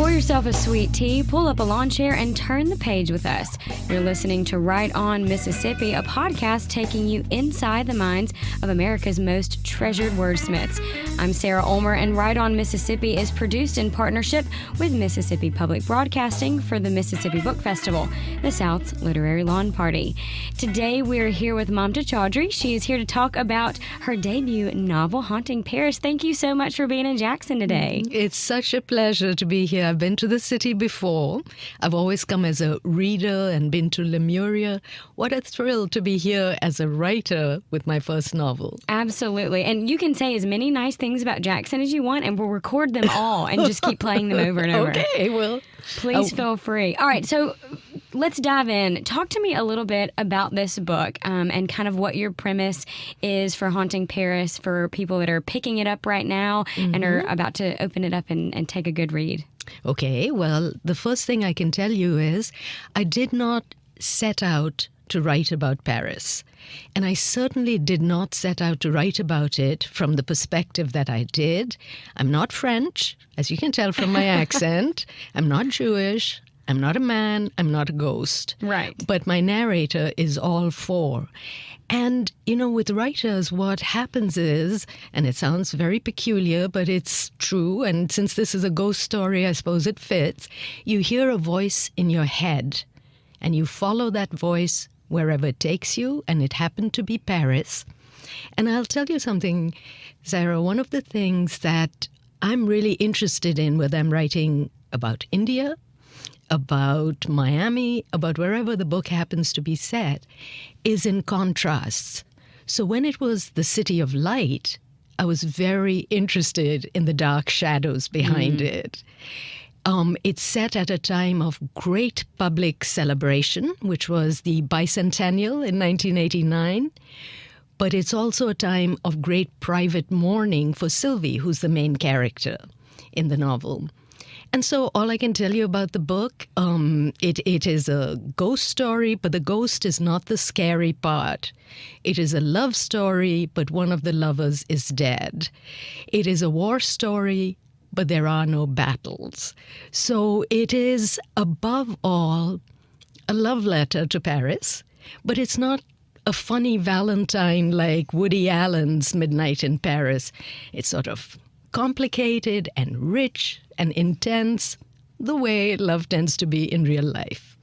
Pour yourself a sweet tea, pull up a lawn chair, and turn the page with us. You're listening to Right On Mississippi, a podcast taking you inside the minds of America's most treasured wordsmiths. I'm Sarah Ulmer, and Right On Mississippi is produced in partnership with Mississippi Public Broadcasting for the Mississippi Book Festival, the South's literary lawn party. Today, we're here with Mamta Chaudhry. She is here to talk about her debut novel, Haunting Paris. Thank you so much for being in Jackson today. It's such a pleasure to be here. I've been to the city before. I've always come as a reader and been to Lemuria. What a thrill to be here as a writer with my first novel. Absolutely. And you can say as many nice things about Jackson as you want, and we'll record them all and just keep playing them over and over. Okay, well. Please feel free. All right, so let's dive in. Talk to me a little bit about this book and kind of what your premise is for Haunting Paris for people that are picking it up right now and are about to open it up and take a good read. Okay, well, the first thing I can tell you is I did not set out to write about Paris. And I certainly did not set out to write about it from the perspective that I did. I'm not French, as you can tell from my accent. I'm not Jewish. I'm not a man. I'm not a ghost. Right. But my narrator is all four. And, you know, with writers, what happens is, and it sounds very peculiar, but it's true, and since this is a ghost story, I suppose it fits, you hear a voice in your head, and you follow that voice wherever it takes you, and it happened to be Paris. And I'll tell you something, Sarah, one of the things that I'm really interested in, whether I'm writing about India, about Miami, about wherever the book happens to be set, is in contrasts. So when it was the City of Light, I was very interested in the dark shadows behind it. It's set at a time of great public celebration, which was the bicentennial in 1989. But it's also a time of great private mourning for Sylvie, who's the main character in the novel. And so all I can tell you about the book, it is a ghost story, but the ghost is not the scary part. It is a love story, but one of the lovers is dead. It is a war story, but there are no battles. So it is, above all, a love letter to Paris, but it's not a funny Valentine like Woody Allen's Midnight in Paris. It's sort of complicated and rich and intense, the way love tends to be in real life.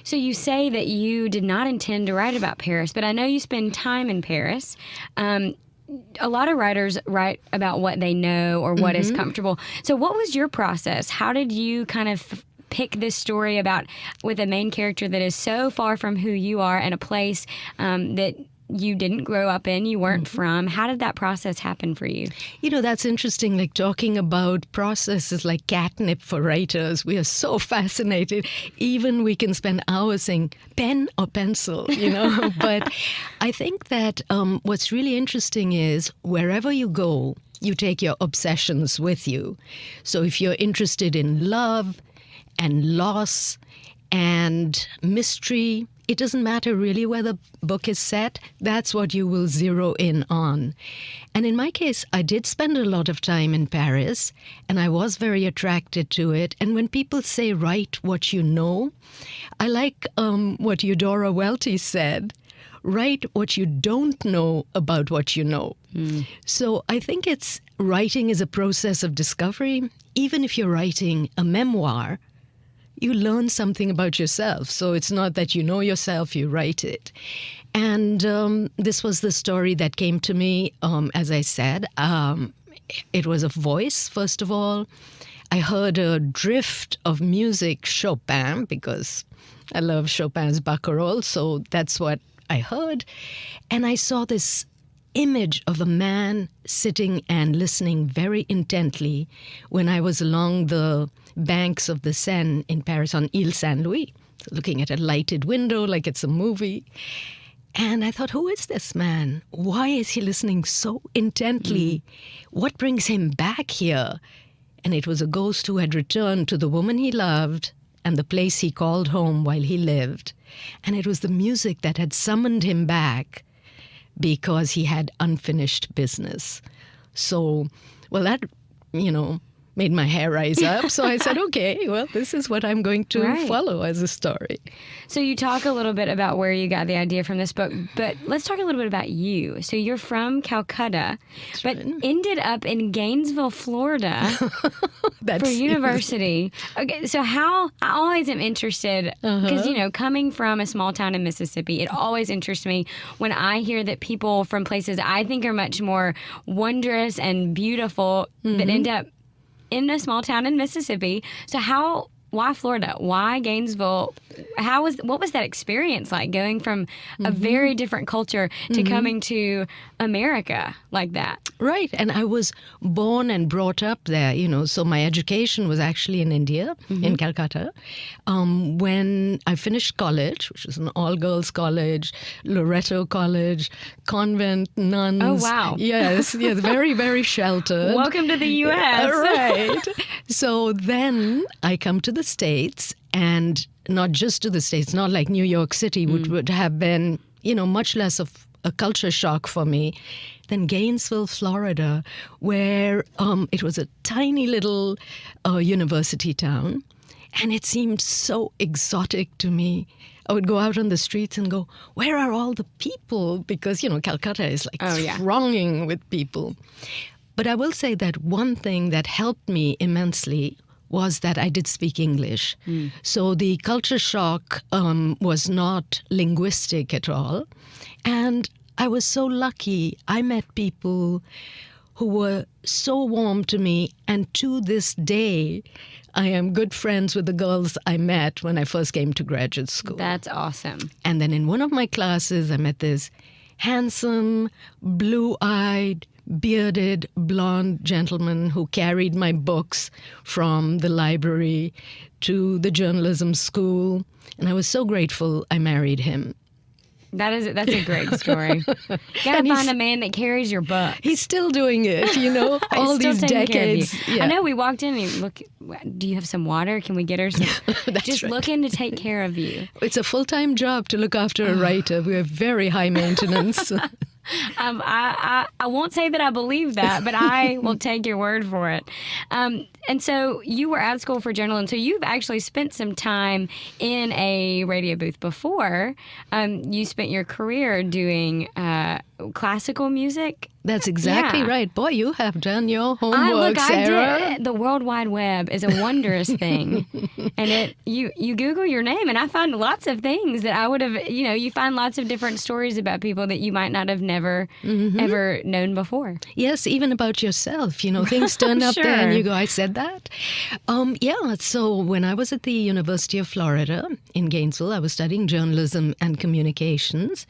So you say that you did not intend to write about Paris, but I know you spend time in Paris. A lot of writers write about what they know or what is comfortable. So what was your process? How did you kind of pick this story about with a main character that is so far from who you are and a place that you didn't grow up in, you weren't from? How did that process happen for you? You know, that's interesting, like talking about processes like catnip for writers. We are so fascinated. Even we can spend hours saying pen or pencil, you know. But I think that what's really interesting is wherever you go, you take your obsessions with you. So if you're interested in love and loss and mystery, it doesn't matter really where the book is set. That's what you will zero in on. And in my case, I did spend a lot of time in Paris, and I was very attracted to it. And when people say, write what you know, I like what Eudora Welty said, write what you don't know about what you know. So I think writing is a process of discovery. Even if you're writing a memoir, you learn something about yourself. So it's not that you know yourself, you write it. And this was the story that came to me, as I said. It was a voice, first of all. I heard a drift of music, Chopin, because I love Chopin's Barcarolle, so that's what I heard. And I saw this image of a man sitting and listening very intently when I was along the banks of the Seine in Paris on Ile Saint-Louis, looking at a lighted window like it's a movie. And I thought, who is this man? Why is he listening so intently? What brings him back here? And it was a ghost who had returned to the woman he loved and the place he called home while he lived. And it was the music that had summoned him back because he had unfinished business. So, well, that, made my hair rise up. So I said, okay, well, this is what I'm going to follow as a story. So you talk a little bit about where you got the idea from this book, but let's talk a little bit about you. So you're from Calcutta, but ended up in Gainesville, Florida for university. Okay, so I always am interested, because, coming from a small town in Mississippi, it always interests me when I hear that people from places I think are much more wondrous and beautiful that end up in a small town in Mississippi. So why Florida? Why Gainesville? What was that experience like, going from a very different culture to coming to America like that? Right. And I was born and brought up there, so my education was actually in India, in Calcutta. When I finished college, which was an all-girls college, Loretto College, convent, nuns. Oh, wow. Yes, very, very sheltered. Welcome to the U.S. Right. So then I come to the States, and not just to the States, not like New York City, which would have been, much less of a culture shock for me than Gainesville, Florida, where it was a tiny little university town, and it seemed so exotic to me. I would go out on the streets and go, where are all the people? Because, Calcutta is like thronging with people. But I will say that one thing that helped me immensely was that I did speak English. So the culture shock was not linguistic at all. And I was so lucky. I met people who were so warm to me. And to this day, I am good friends with the girls I met when I first came to graduate school. That's awesome. And then in one of my classes, I met this handsome, blue-eyed, bearded, blonde gentleman who carried my books from the library to the journalism school. And I was so grateful I married him. That's a great story. You gotta find a man that carries your books. He's still doing it, all these decades. Yeah. I know we walked in and look, do you have some water? Can we get her some? Just right. Looking to take care of you. It's a full-time job to look after a writer. We have very high maintenance. I won't say that I believe that, but I will take your word for it. And so you were at school for journalism, so you've actually spent some time in a radio booth before. You spent your career doing classical music. That's exactly right. Boy, you have done your homework, Sarah. I did. The World Wide Web is a wondrous thing. And you Google your name, and I find lots of things that I would have, you find lots of different stories about people that you might not have never, ever known before. Yes, even about yourself. Things turn up there and you go, I said that? So when I was at the University of Florida in Gainesville, I was studying journalism and communications.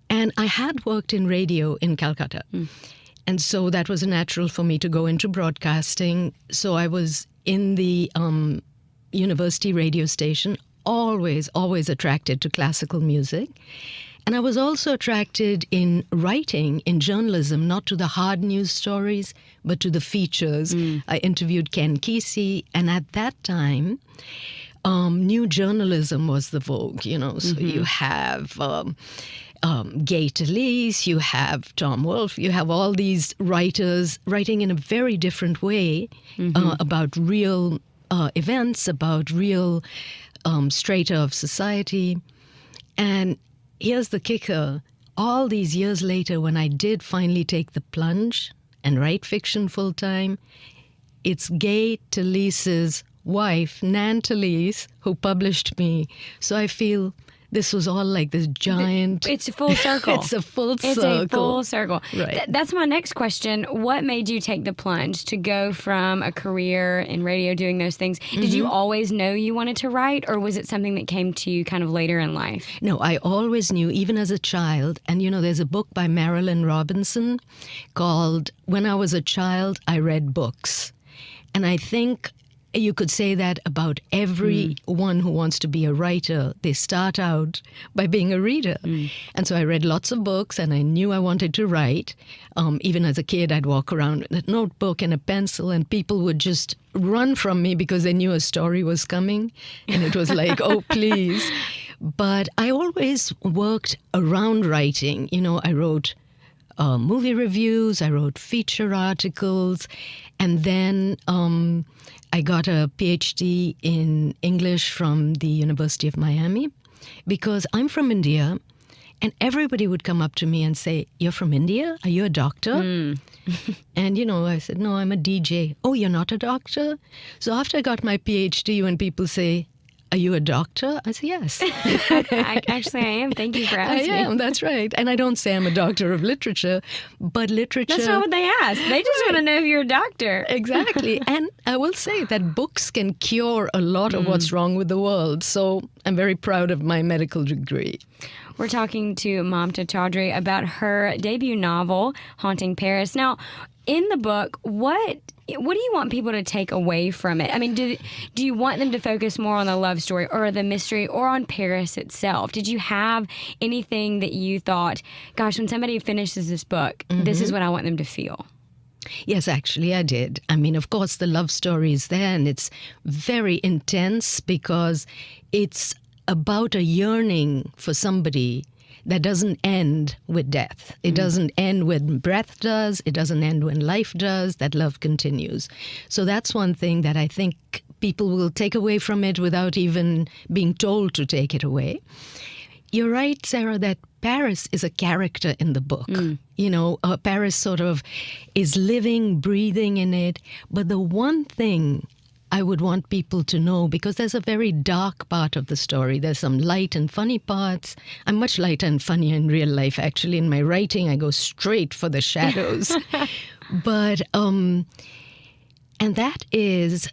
And I had worked in radio in Calcutta. And so that was natural for me to go into broadcasting. So I was in the university radio station, always attracted to classical music. And I was also attracted in writing, in journalism, not to the hard news stories, but to the features. I interviewed Ken Kesey, and at that time, new journalism was the vogue, So you have Gay Talese, you have Tom Wolfe, you have all these writers writing in a very different way about real events, about real strata of society. And here's the kicker. All these years later, when I did finally take the plunge and write fiction full-time, it's Gay Talese's wife, Nan Talese, who published me. So I feel this was all like this giant... It's a full circle. It's a full circle. It's a full circle. Right. That's my next question. What made you take the plunge to go from a career in radio doing those things? Did you always know you wanted to write, or was it something that came to you kind of later in life? No, I always knew, even as a child. And, there's a book by Marilyn Robinson called When I Was a Child, I Read Books. And I think you could say that about everyone who wants to be a writer. They start out by being a reader. And so I read lots of books, and I knew I wanted to write. Even as a kid, I'd walk around with a notebook and a pencil, and people would just run from me because they knew a story was coming. And it was like, oh, please. But I always worked around writing. I wrote movie reviews, I wrote feature articles, and then I got a PhD in English from the University of Miami because I'm from India. And everybody would come up to me and say, "You're from India? Are you a doctor?" And, I said, "No, I'm a DJ." "Oh, you're not a doctor?" So after I got my PhD, when people say, "Are you a doctor?" I say, "Yes." Actually, I am. Thank you for asking. I am, that's right. And I don't say I'm a doctor of literature, but literature... That's not what they ask. They just want to know if you're a doctor. Exactly. And I will say that books can cure a lot of what's wrong with the world. So I'm very proud of my medical degree. We're talking to Mamta Chaudhry about her debut novel, Haunting Paris. Now, in the book, what do you want people to take away from it? I mean, do you want them to focus more on the love story or the mystery or on Paris itself? Did you have anything that you thought, gosh, when somebody finishes this book, this is what I want them to feel? Yes, actually, I did. I mean, of course, the love story is there, and it's very intense because it's about a yearning for somebody that doesn't end with death. It doesn't end when breath does. It doesn't end when life does. That love continues. So that's one thing that I think people will take away from it without even being told to take it away. You're right, Sarah, that Paris is a character in the book. Paris sort of is living, breathing in it. But the one thing I would want people to know, because there's a very dark part of the story. There's some light and funny parts. I'm much lighter and funnier in real life, actually. In my writing, I go straight for the shadows. But, and that is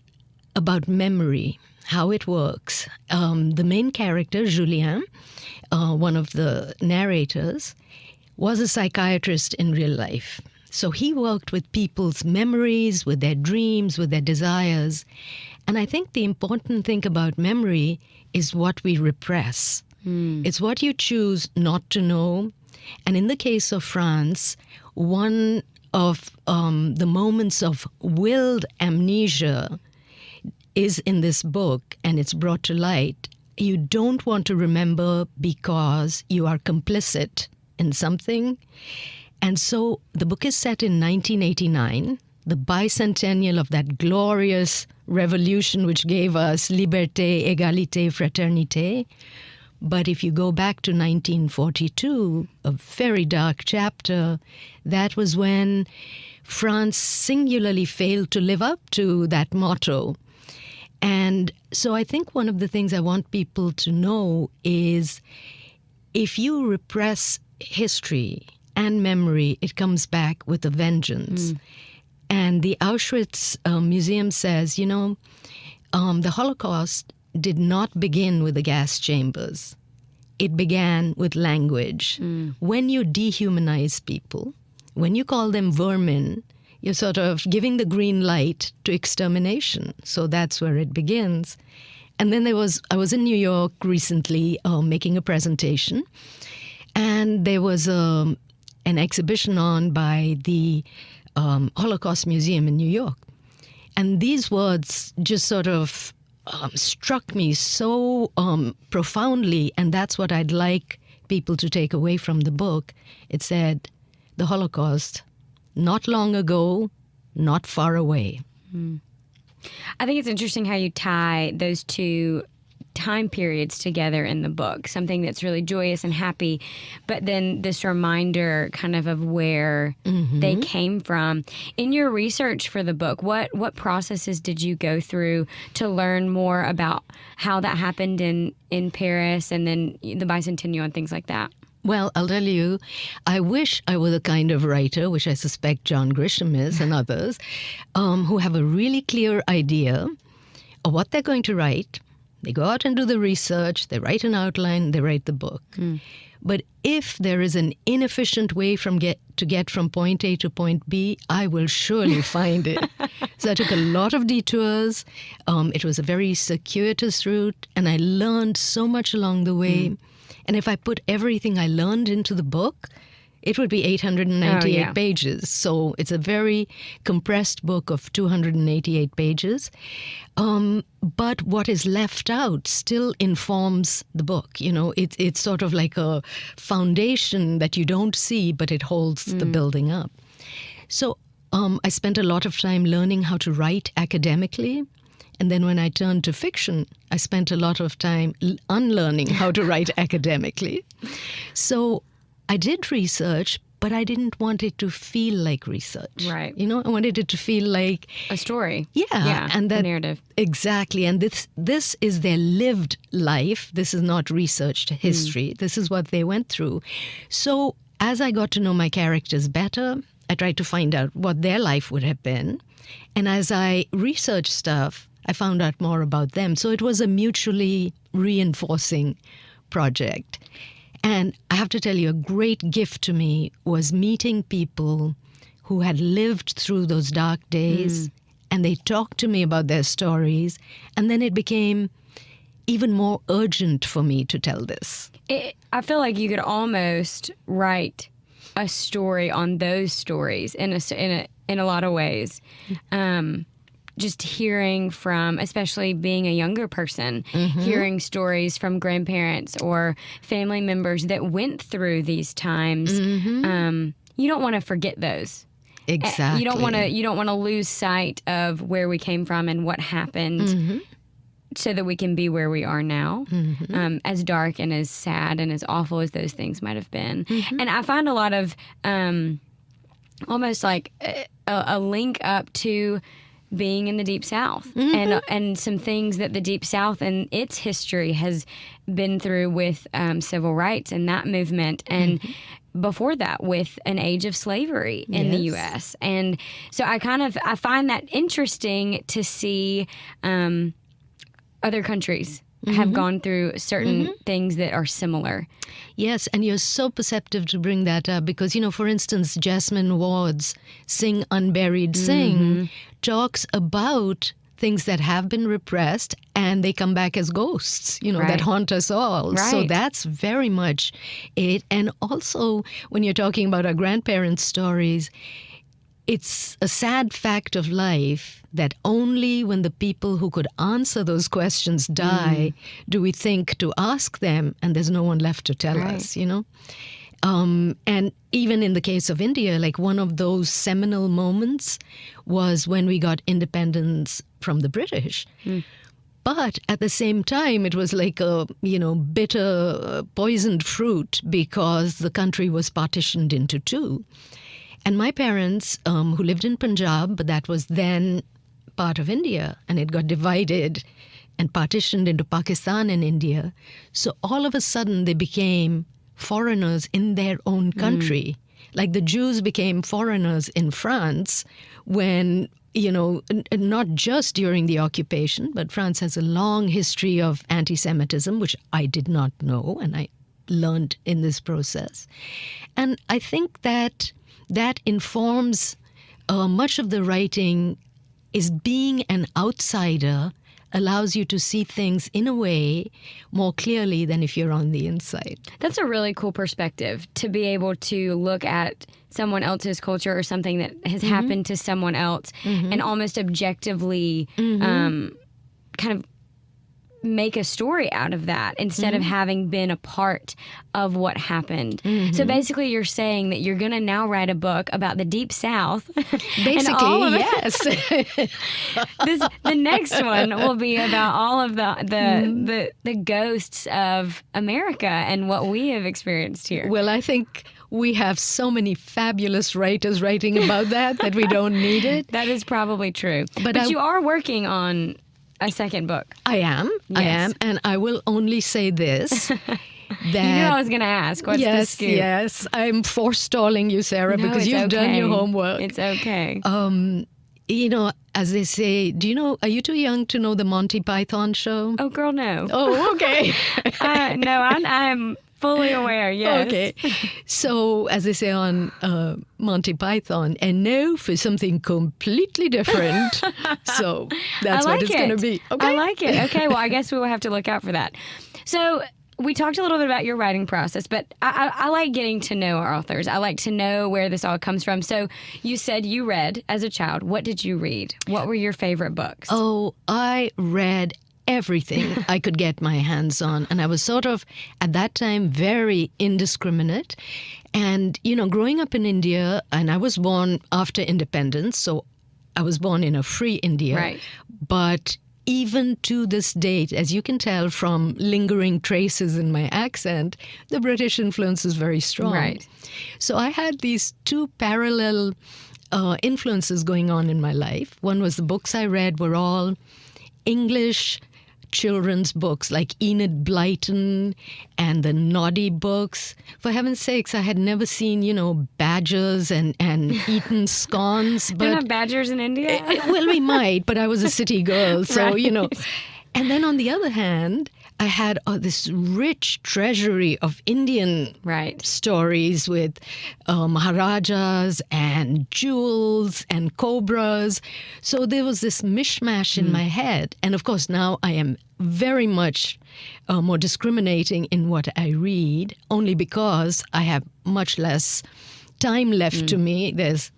about memory, how it works. The main character, Julien, one of the narrators, was a psychiatrist in real life. So he worked with people's memories, with their dreams, with their desires. And I think the important thing about memory is what we repress. It's what you choose not to know. And in the case of France, one of the moments of willed amnesia is in this book, and it's brought to light. You don't want to remember because you are complicit in something. And so the book is set in 1989, the bicentennial of that glorious revolution which gave us liberté, égalité, fraternité. But if you go back to 1942, a very dark chapter, that was when France singularly failed to live up to that motto. And so I think one of the things I want people to know is if you repress history and memory, it comes back with a vengeance. And the Auschwitz Museum says, the Holocaust did not begin with the gas chambers. It began with language. When you dehumanize people, when you call them vermin, you're sort of giving the green light to extermination. So that's where it begins. And then I was in New York recently making a presentation, and there was an exhibition on by the Holocaust Museum in New York. And these words just sort of struck me so profoundly, and that's what I'd like people to take away from the book. It said, the Holocaust, not long ago, not far away. I think it's interesting how you tie those two time periods together in the book, something that's really joyous and happy, but then this reminder kind of where they came from. In your research for the book, what processes did you go through to learn more about how that happened in Paris and then the bicentennial and things like that? Well, I'll tell you, I wish I were the kind of writer, which I suspect John Grisham is and others, who have a really clear idea of what they're going to write. They go out and do the research, they write an outline, they write the book. But if there is an inefficient way to get from point A to point B, I will surely find it. So I took a lot of detours. It was a very circuitous route, and I learned so much along the way. And if I put everything I learned into the book, it would be 898 Oh, yeah. pages. So it's a very compressed book of 288 pages. But what is left out still informs the book. You know, it's sort of like a foundation that you don't see, but it holds the building up. So I spent a lot of time learning how to write academically. And then when I turned to fiction, I spent a lot of time unlearning how to write academically. So I did research, but I didn't want it to feel like research. Right. You know, I wanted it to feel like A story. yeah, and a that narrative. exactly. And this is their lived life. This is not researched history. This is what they went through. So as I got to know my characters better, I tried to find out what their life would have been. And as I researched stuff, I found out more about them. So it was a mutually reinforcing project. And I have to tell you, a great gift to me was meeting people who had lived through those dark days, and they talked to me about their stories. And then it became even more urgent for me to tell this. I feel like you could almost write a story on those stories in a lot of ways. Just hearing from, especially being a younger person, hearing stories from grandparents or family members that went through these times, you don't want to forget those. Exactly. You don't want to lose sight of where we came from and what happened, so that we can be where we are now, as dark and as sad and as awful as those things might have been. And I find a lot of almost like a link up to being in the Deep South and some things that the Deep South and its history has been through with civil rights and that movement, and before that with an age of slavery in the U.S. And so I find that interesting to see other countries have gone through certain things that are similar. Yes, and you're so perceptive to bring that up because, you know, for instance, Jasmine Ward's Sing Unburied Sing talks about things that have been repressed and they come back as ghosts, you know, that haunt us all. Right. So that's very much it. And also, when you're talking about our grandparents' stories, it's a sad fact of life that only when the people who could answer those questions die do we think to ask them, and there's no one left to tell us, you know? And even in the case of India, like one of those seminal moments was when we got independence from the British. But at the same time, it was like a, you know, bitter, poisoned fruit because the country was partitioned into two. And my parents, who lived in Punjab, but that was then part of India, and it got divided and partitioned into Pakistan and India. So all of a sudden, they became foreigners in their own country. Like the Jews became foreigners in France when, you know, not just during the occupation, but France has a long history of anti-Semitism, which I did not know, and I learned in this process. And I think that informs much of the writing is being an outsider allows you to see things in a way more clearly than if you're on the inside. That's a really cool perspective, to be able to look at someone else's culture or something that has happened to someone else and almost objectively kind of make a story out of that instead of having been a part of what happened. So basically you're saying that you're going to now write a book about the Deep South. Basically, yes. The next one will be about all of the ghosts of America and what we have experienced here. Well, I think we have so many fabulous writers writing about that we don't need it. That is probably true. But you are working on a second book. I am, and I will only say this. That you knew I was going to ask. What's the scoop? Yes, I'm forestalling you, Sarah, No, because you've done your homework. It's okay. You know, as they say, are you too young to know the Monty Python show? Oh, girl, no. Oh, okay. No, I'm fully aware, yes. Okay. So, as they say on Monty Python, and now for something completely different. So, that's what it's going to be. Okay? I like it. Okay, well, I guess we will have to look out for that. So, we talked a little bit about your writing process, but I like getting to know our authors. I like to know where this all comes from. So you said you read as a child. What did you read? What were your favorite books? Oh, I read everything I could get my hands on. And I was sort of, at that time, very indiscriminate. And, growing up in India, and I was born after independence, so I was born in a free India. Right. But even to this date, as you can tell from lingering traces in my accent, the British influence is very strong. Right. So I had these two parallel influences going on in my life. One was the books I read were all English children's books like Enid Blyton and the Noddy books. For heaven's sakes, I had never seen, badgers and eaten scones. But They're not badgers in India? Well, we might, but I was a city girl, so, Right. And then on the other hand, I had this rich treasury of Indian Right. stories with Maharajas and jewels and cobras. So there was this mishmash in my head. And of course, now I am very much more discriminating in what I read, only because I have much less time left to me. There's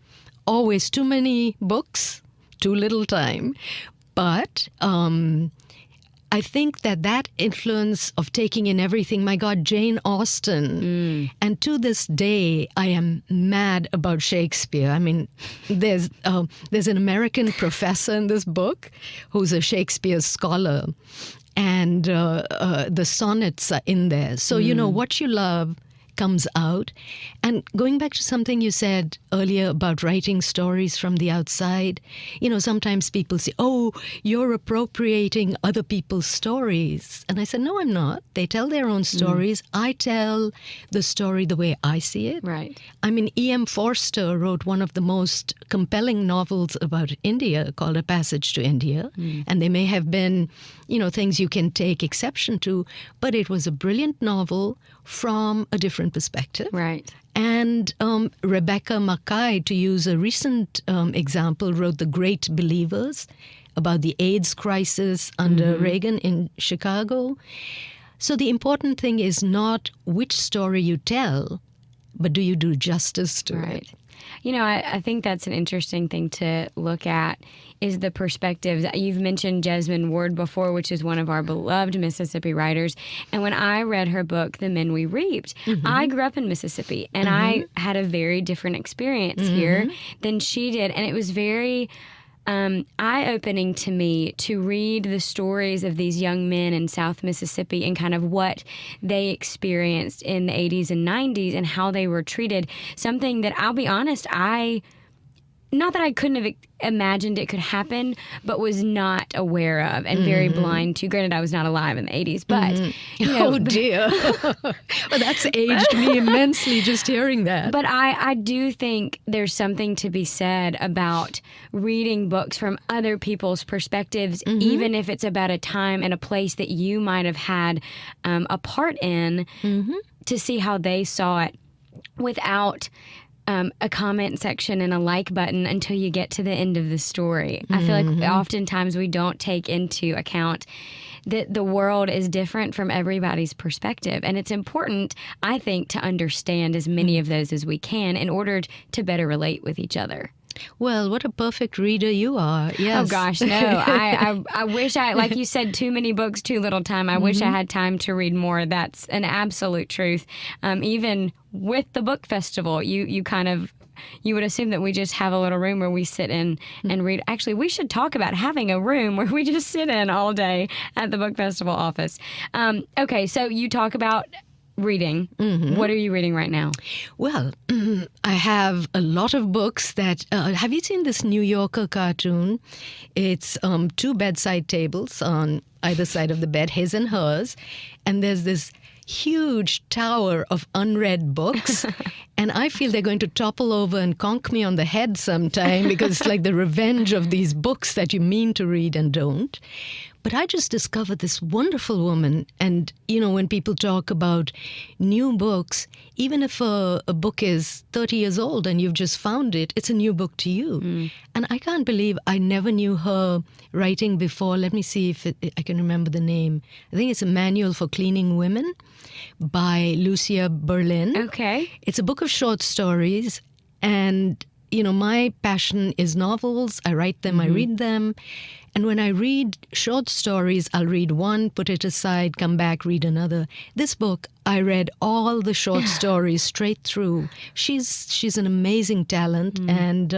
always too many books, too little time. But I think that influence of taking in everything, my God, Jane Austen. And to this day, I am mad about Shakespeare. I mean, there's an American professor in this book who's a Shakespeare scholar. And the sonnets are in there. So, what you love comes out. And going back to something you said earlier about writing stories from the outside, sometimes people say, oh, you're appropriating other people's stories. And I said, no, I'm not. They tell their own stories. I tell the story the way I see it. Right. I mean, E.M. Forster wrote one of the most compelling novels about India called A Passage to India. And they may have been, things you can take exception to, but it was a brilliant novel from a different perspective. Right. And Rebecca Mackay, to use a recent example, wrote The Great Believers about the AIDS crisis under Reagan in Chicago. So the important thing is not which story you tell, but do you do justice to it? I think that's an interesting thing to look at is the perspectives. You've mentioned Jasmine Ward before, which is one of our beloved Mississippi writers. And when I read her book, The Men We Reaped, I grew up in Mississippi, and I had a very different experience here than she did. And it was very eye-opening to me to read the stories of these young men in South Mississippi and kind of what they experienced in the 80s and 90s and how they were treated. Something that, I'll be honest, not that I couldn't have imagined it could happen, but was not aware of and very blind to. Granted, I was not alive in the 80s, but... Oh, dear. Well, that's aged me immensely just hearing that. But I do think there's something to be said about reading books from other people's perspectives, even if it's about a time and a place that you might have had a part in, to see how they saw it without... a comment section and a like button until you get to the end of the story. I feel like oftentimes we don't take into account that the world is different from everybody's perspective. And it's important, I think, to understand as many of those as we can in order to better relate with each other. Well, what a perfect reader you are. Yes. Oh, gosh, no. I wish like you said, too many books, too little time. I wish I had time to read more. That's an absolute truth. Even with the book festival, you kind of... You would assume that we just have a little room where we sit in and read. Actually, we should talk about having a room where we just sit in all day at the book festival office. Okay, so you talk about reading. What are you reading right now? Well, I have a lot of books that... have you seen this New Yorker cartoon? It's two bedside tables on either side of the bed, his and hers, and there's this huge tower of unread books. And I feel they're going to topple over and conk me on the head sometime because it's like the revenge of these books that you mean to read and don't. But I just discovered this wonderful woman. And, when people talk about new books, even if a book is 30 years old and you've just found it, it's a new book to you. And I can't believe I never knew her writing before. Let me see if I can remember the name. I think it's A Manual for Cleaning Women by Lucia Berlin. Okay. It's a book of short stories. And, my passion is novels. I write them, I read them. And when I read short stories, I'll read one, put it aside, come back, read another. This book, I read all the short stories straight through. She's an amazing talent. And,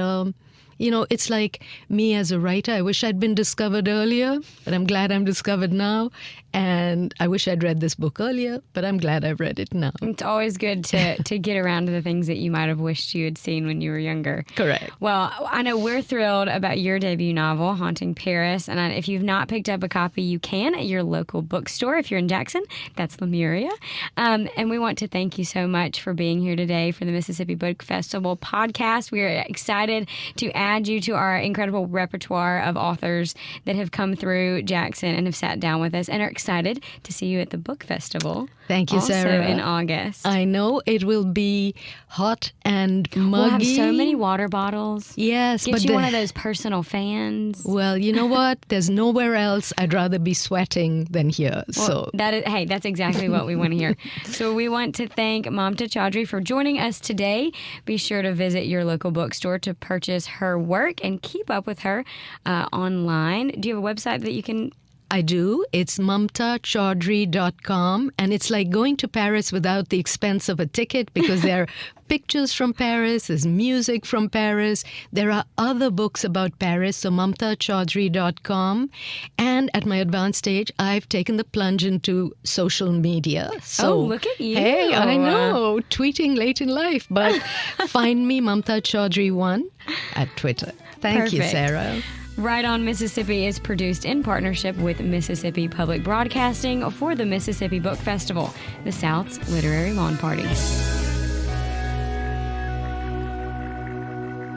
it's like me as a writer. I wish I'd been discovered earlier, but I'm glad I'm discovered now. And I wish I'd read this book earlier, but I'm glad I've read it now. It's always good to get around to the things that you might have wished you had seen when you were younger. Correct. Well, I know we're thrilled about your debut novel, Haunting Paris. And if you've not picked up a copy, you can at your local bookstore. If you're in Jackson, that's Lemuria. And we want to thank you so much for being here today for the Mississippi Book Festival podcast. We are excited to add you to our incredible repertoire of authors that have come through Jackson and have sat down with us and are excited to see you at the book festival. Thank you, also Sarah. in August. I know it will be hot and muggy. We'll have so many water bottles. Yes. Get you one of those personal fans. Well, you know what? There's nowhere else I'd rather be sweating than here. Well, that's exactly what we want to hear. So we want to thank Mamta Chaudhry for joining us today. Be sure to visit your local bookstore to purchase her work and keep up with her online. Do you have a website that you can... I do. It's mamtachaudhry.com. And it's like going to Paris without the expense of a ticket because there are pictures from Paris, there's music from Paris. There are other books about Paris, so mamtachaudhry.com. And at my advanced stage, I've taken the plunge into social media. So, look at you. Hey, I know. Tweeting late in life. But find me, Mamta Chaudhry 1 at Twitter. Thank you, Sarah. Right On Mississippi is produced in partnership with Mississippi Public Broadcasting for the Mississippi Book Festival, the South's literary lawn party.